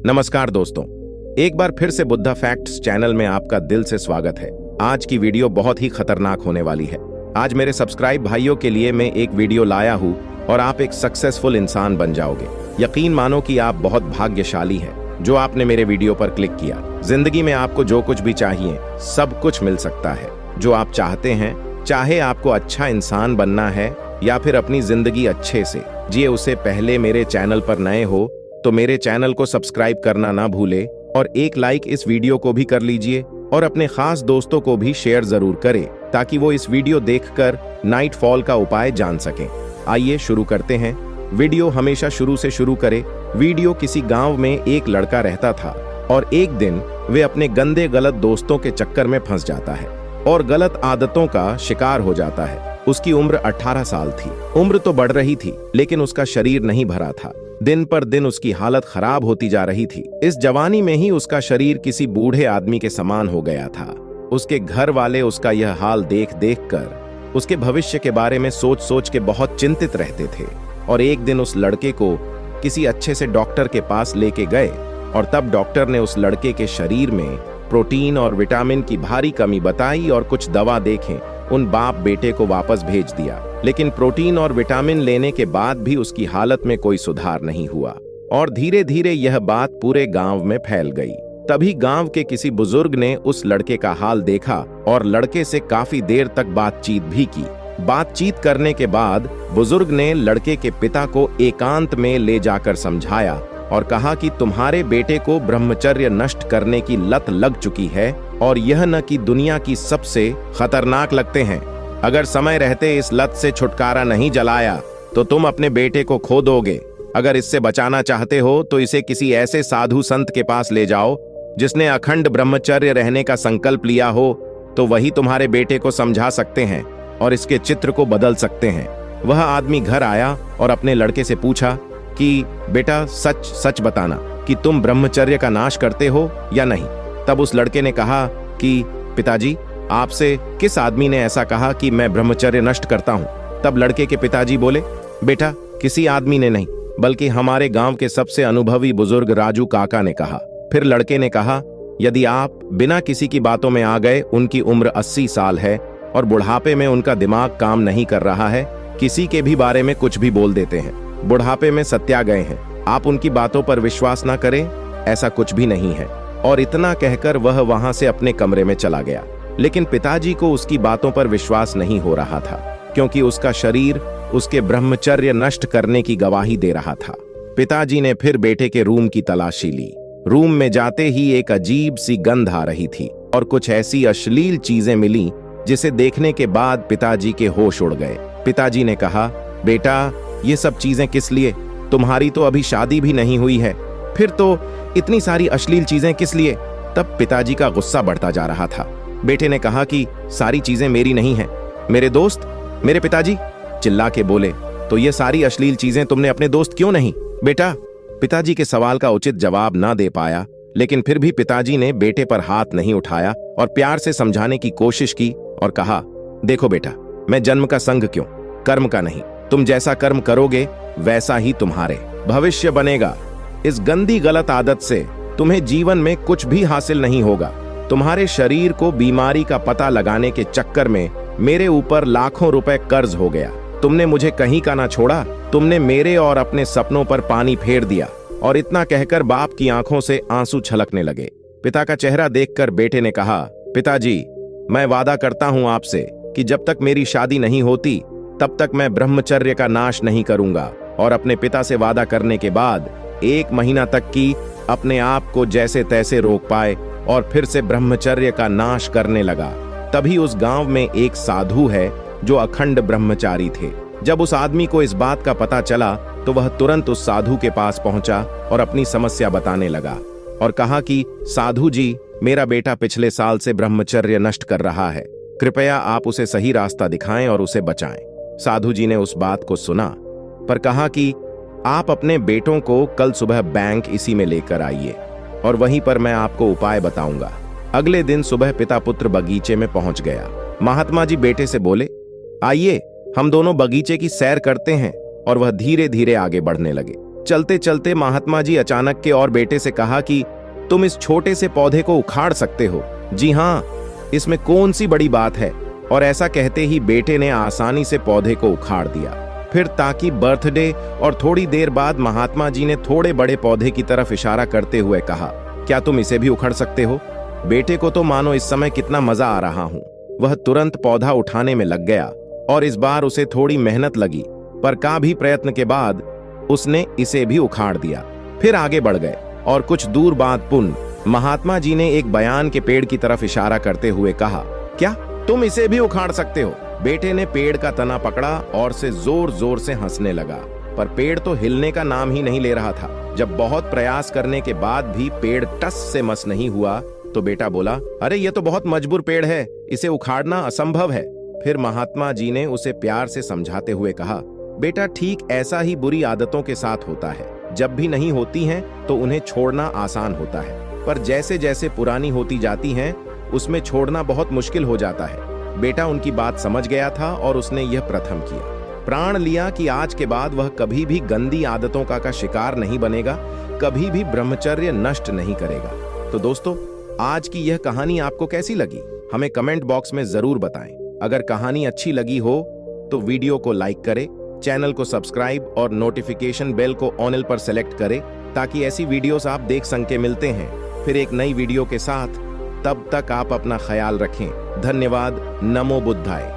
नमस्कार दोस्तों, एक बार फिर से बुद्धा फैक्ट्स चैनल में आपका दिल से स्वागत है। आज की वीडियो बहुत ही खतरनाक होने वाली है। आज मेरे सब्सक्राइब भाइयों के लिए मैं एक वीडियो लाया हूँ और आप एक सक्सेसफुल इंसान बन जाओगे। यकीन मानो कि आप बहुत भाग्यशाली हैं जो आपने मेरे वीडियो पर क्लिक किया। जिंदगी में आपको जो कुछ भी चाहिए सब कुछ मिल सकता है जो आप चाहते हैं। चाहे आपको अच्छा इंसान बनना है या फिर अपनी जिंदगी अच्छे से जिए, उससे पहले मेरे चैनल पर नए हो तो मेरे चैनल को सब्सक्राइब करना ना भूले और एक लाइक इस वीडियो को भी कर लीजिए और अपने खास दोस्तों को भी शेयर जरूर करें ताकि वो इस वीडियो देखकर नाइट फॉल का उपाय जान सकें। आइए शुरू करते हैं। वीडियो हमेशा शुरू से शुरू करें। वीडियो किसी गांव में एक लड़का रहता था और एक दिन वे अपने गंदे गलत दोस्तों के चक्कर में फंस जाता है और गलत आदतों का शिकार हो जाता है। उसकी उम्र 18 साल थी। उम्र तो बढ़ रही थी लेकिन उसका शरीर नहीं भरा था। दिन पर दिन उसकी हालत खराब होती जा रही थी। इस जवानी में ही उसका शरीर किसी बूढ़े आदमी के समान हो गया था। उसके घर वाले उसका यह हाल देख देख कर उसके भविष्य के बारे में सोच सोच के बहुत चिंतित रहते थे और एक दिन उस लड़के को किसी अच्छे से डॉक्टर के पास लेके गए और तब डॉक्टर ने उस लड़के के शरीर में प्रोटीन और विटामिन की भारी कमी बताई और कुछ दवा देखें उन बाप बेटे को वापस भेज दिया। लेकिन प्रोटीन और विटामिन लेने के बाद भी उसकी हालत में कोई सुधार नहीं हुआ और धीरे धीरे यह बात पूरे गांव में फैल गई। तभी गांव के किसी बुजुर्ग ने उस लड़के का हाल देखा और लड़के से काफी देर तक बातचीत भी की। बातचीत करने के बाद बुजुर्ग ने लड़के के पिता को एकांत में ले जाकर समझाया और कहा कि तुम्हारे बेटे को ब्रह्मचर्य नष्ट करने की लत लग चुकी है और यह न कि दुनिया की सबसे खतरनाक लगते हैं। अगर समय रहते इस लत से छुटकारा नहीं जलाया तो तुम अपने बेटे को खो दोगे। अगर इससे बचाना चाहते हो तो इसे किसी ऐसे साधु संत के पास ले जाओ जिसने अखंड ब्रह्मचर्य रहने का संकल्प लिया हो, तो वही तुम्हारे बेटे को समझा सकते हैं और इसके चित्र को बदल सकते हैं। वह आदमी घर आया और अपने लड़के से पूछा कि बेटा सच सच बताना कि तुम ब्रह्मचर्य का नाश करते हो या नहीं। तब उस लड़के ने कहा कि पिताजी, आपसे किस आदमी ने ऐसा कहा कि मैं ब्रह्मचर्य नष्ट करता हूँ। तब लड़के के पिताजी बोले, बेटा किसी आदमी ने नहीं बल्कि हमारे गांव के सबसे अनुभवी बुजुर्ग राजू काका ने कहा। फिर लड़के ने कहा, यदि आप बिना किसी की बातों में आ गए, उनकी उम्र 80 साल है और बुढ़ापे में उनका दिमाग काम नहीं कर रहा है, किसी के भी बारे में कुछ भी बोल देते हैं, बुढ़ापे में सत्या गए हैं, आप उनकी बातों पर विश्वास ना करें, ऐसा कुछ भी नहीं है। और इतना कहकर वह वहां से अपने कमरे में चला गया। लेकिन पिताजी को उसकी बातों पर विश्वास नहीं हो रहा था क्योंकि उसका शरीर उसके ब्रह्मचर्य नष्ट करने की गवाही दे रहा था। पिताजी ने फिर बेटे के रूम की तलाशी ली। रूम में जाते ही एक अजीब सी गंध आ रही थी और कुछ ऐसी अश्लील चीजें मिली जिसे देखने के बाद पिताजी के होश उड़ गए। पिताजी ने कहा, बेटा ये सब चीजें किस लिए? तुम्हारी तो अभी शादी भी नहीं हुई है, फिर तो इतनी सारी अश्लील चीजें किस लिए? तब पिताजी का गुस्सा बढ़ता जा रहा था। बेटे ने कहा कि सारी चीजें मेरी नहीं हैं, मेरे दोस्त, मेरे पिताजी चिल्ला के बोले, तो ये सारी अश्लील चीजें तुमने अपने दोस्त क्यों नहीं? बेटा पिताजी के सवाल का उचित जवाब ना दे पाया, लेकिन फिर भी पिताजी ने बेटे पर हाथ नहीं उठाया और प्यार से समझाने की कोशिश की और कहा, देखो बेटा, मैं जन्म का संग क्यों, कर्म का नहीं। तुम जैसा कर्म करोगे वैसा ही तुम्हारे भविष्य बनेगा। इस गंदी गलत आदत से तुम्हें जीवन में कुछ भी हासिल नहीं होगा। तुम्हारे शरीर को बीमारी का पता लगाने के चक्कर में मेरे ऊपर लाखों रुपए कर्ज हो गया। तुमने मुझे कहीं का ना छोड़ा, तुमने मेरे और अपने सपनों पर पानी फेर दिया। और इतना कहकर बाप की आंखों से आंसू छलकने लगे। पिता का चेहरा देखकर बेटे ने कहा, पिताजी मैं वादा करता हूं आपसे कि जब तक मेरी शादी नहीं होती तब तक मैं ब्रह्मचर्य का नाश नहीं करूंगा। और अपने पिता से वादा करने के बाद 1 महीना तक की अपने आप को जैसे तैसे रोक पाए और फिर से ब्रह्मचर्य का नाश करने लगा। तभी उस गांव में एक साधु है जो अखंड ब्रह्मचारी थे। जब उस आदमी को इस बात का पता चला तो वह तुरंत उस साधु के पास पहुंचा और अपनी समस्या बताने लगा और कहा कि साधु जी, मेरा बेटा पिछले साल से ब्रह्मचर्य नष्ट कर रहा है, कृपया आप उसे सही रास्ता दिखाएं और उसे बचाएं। साधु जी ने उस बात को सुना पर कहा कि आप अपने बेटों को कल सुबह बैंक इसी में लेकर आइए और वहीं पर मैं आपको उपाय बताऊंगा। अगले दिन सुबह पिता पुत्र बगीचे में पहुंच गया। महात्मा जी बेटे से बोले, आइए हम दोनों बगीचे की सैर करते हैं। और वह धीरे धीरे आगे बढ़ने लगे। चलते चलते महात्मा जी अचानक के और बेटे से कहा कि तुम इस छोटे से पौधे को उखाड़ सकते हो। जी हाँ, इसमें कौन सी बड़ी बात है। और ऐसा कहते ही बेटे ने आसानी से पौधे को उखाड़ दिया। फिर ताकि बर्थडे और थोड़ी देर बाद महात्मा जी ने थोड़े बड़े पौधे की तरफ इशारा करते हुए कहा, क्या तुम इसे भी उखाड़ सकते हो? बेटे को तो मानो इस समय कितना मजा आ रहा हूं। वह तुरंत पौधा उठाने में लग गया और इस बार उसे थोड़ी मेहनत लगी, पर काफी प्रयत्न के बाद उसने इसे भी उखाड़ दिया। फिर आगे बढ़ गए और कुछ दूर बाद पुनः महात्मा जी ने एक बयान के पेड़ की तरफ इशारा करते हुए कहा, क्या तुम इसे भी उखाड़ सकते हो? बेटे ने पेड़ का तना पकड़ा और से जोर जोर से हंसने लगा, पर पेड़ तो हिलने का नाम ही नहीं ले रहा था। जब बहुत प्रयास करने के बाद भी पेड़ टस से मस नहीं हुआ तो बेटा बोला, अरे ये तो बहुत मजबूर पेड़ है, इसे उखाड़ना असंभव है। फिर महात्मा जी ने उसे प्यार से समझाते हुए कहा, बेटा ठीक ऐसा ही बुरी आदतों के साथ होता है। जब भी नहीं होती हैं तो उन्हें छोड़ना आसान होता है, पर जैसे जैसे पुरानी होती जाती हैं उसमें छोड़ना बहुत मुश्किल हो जाता है। बेटा उनकी बात समझ गया था और उसने यह प्रथम किया, प्राण लिया कि आज के बाद वह कभी भी गंदी आदतों का शिकार नहीं बनेगा, कभी भी ब्रह्मचर्य नष्ट नहीं करेगा। तो दोस्तों, आज की यह कहानी आपको कैसी लगी हमें कमेंट बॉक्स में जरूर बताएं। अगर कहानी अच्छी लगी हो तो वीडियो को लाइक करें, चैनल को सब्सक्राइब और नोटिफिकेशन बेल को ऑल पर सेलेक्ट करें ताकि ऐसी वीडियोस आप देख सके। मिलते हैं फिर एक नई वीडियो के साथ, तब तक आप अपना ख्याल रखें। धन्यवाद। नमो बुद्धाय।